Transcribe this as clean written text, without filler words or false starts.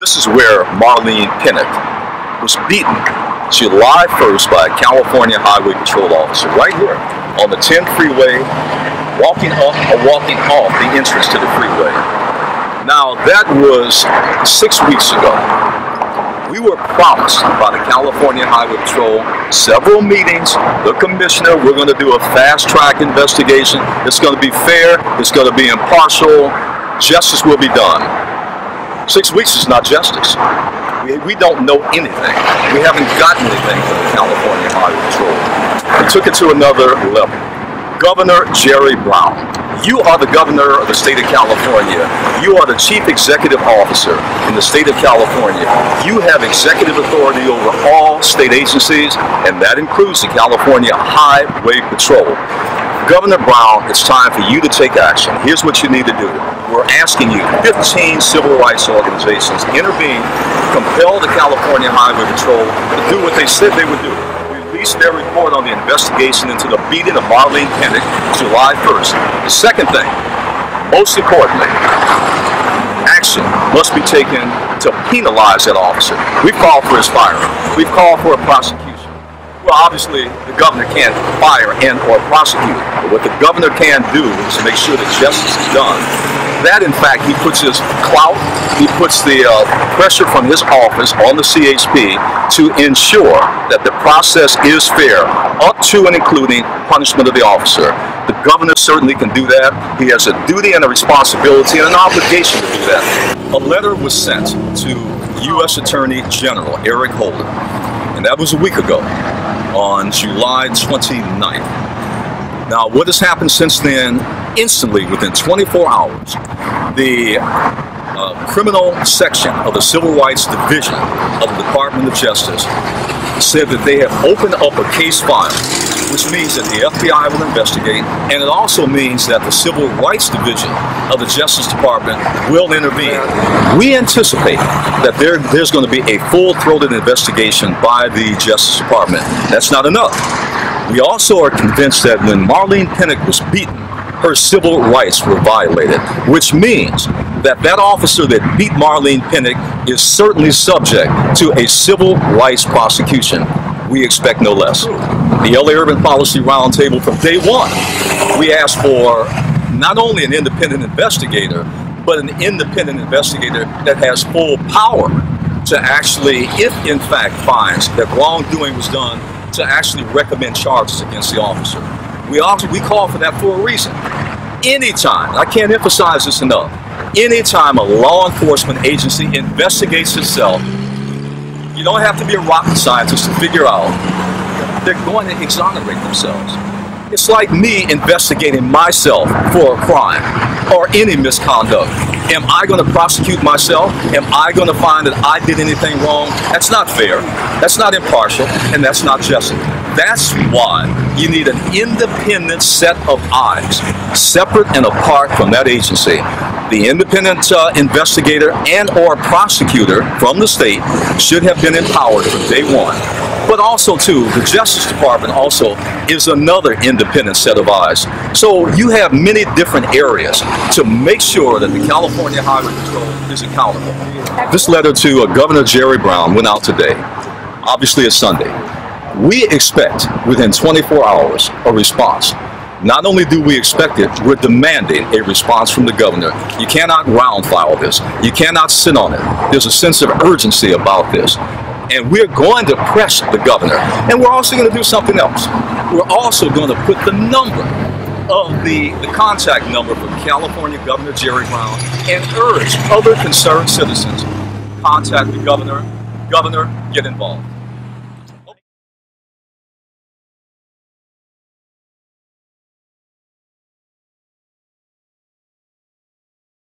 This is where Marlene Pinnock was beaten July 1st by a California Highway Patrol officer right here on the 10 freeway, walking up or walking off the entrance to the freeway. Now that was 6 weeks ago. We were promised by the California Highway Patrol several meetings. The commissioner, we're going to do a fast-track investigation. It's going to be fair. It's going to be impartial. Justice will be done. 6 weeks is not justice. We don't know anything. We haven't gotten anything from the California Highway Patrol. We took it to another level. Governor Jerry Brown, you are the governor of the state of California. You are the chief executive officer in the state of California. You have executive authority over all state agencies, and that includes the California Highway Patrol. Governor Brown, it's time for you to take action. Here's what you need to do. We're asking you, 15 civil rights organizations, intervene, compel the California Highway Patrol to do what they said they would do. Release their report on the investigation into the beating of Marlene Pinnock July 1st. The second thing, most importantly, action must be taken to penalize that officer. We've called for his firing. We've called for a prosecution. Well, obviously, the governor can't fire and or prosecute. But what the governor can do is make sure that justice is done. That, in fact, he puts his clout, he puts the pressure from his office on the CHP to ensure that the process is fair, up to and including punishment of the officer. The governor certainly can do that. He has a duty and a responsibility and an obligation to do that. A letter was sent to U.S. Attorney General Eric Holder, and that was a week ago, on July 29th. Now, what has happened since then? Instantly, within 24 hours, the criminal section of the Civil Rights Division of the Department of Justice said that they have opened up a case file, which means that the FBI will investigate, and it also means that the Civil Rights Division of the Justice Department will intervene. We anticipate that there's going to be a full-throated investigation by the Justice Department. That's not enough. We also are convinced that when Marlene Pinnock was beaten, her civil rights were violated, which means that that officer that beat Marlene Pinnock is certainly subject to a civil rights prosecution. We expect no less. The LA Urban Policy Roundtable, from day one, we asked for not only an independent investigator, but an independent investigator that has full power to actually, if in fact finds that wrongdoing was done, to actually recommend charges against the officer. We call for that for a reason. Anytime, I can't emphasize this enough, anytime a law enforcement agency investigates itself, you don't have to be a rocket scientist to figure out they're going to exonerate themselves. It's like me investigating myself for a crime or any misconduct. Am I going to prosecute myself? Am I going to find that I did anything wrong? That's not fair. That's not impartial, and that's not justice. That's why you need an independent set of eyes, separate and apart from that agency. The independent investigator and or prosecutor from the state should have been empowered from day one. But also, too, the Justice Department also is another independent set of eyes. So you have many different areas to make sure that the California Highway Patrol is accountable. This letter to Governor Jerry Brown went out today. Obviously, it's Sunday. We expect within 24 hours a response. Not only do we expect it, we're demanding a response from the governor. You cannot round file this. You cannot sit on it. There's a sense of urgency about this. And we're going to press the governor. And we're also going to do something else. We're also going to put the number of the contact number from California Governor Jerry Brown and urge other concerned citizens, contact the governor. Governor, get involved.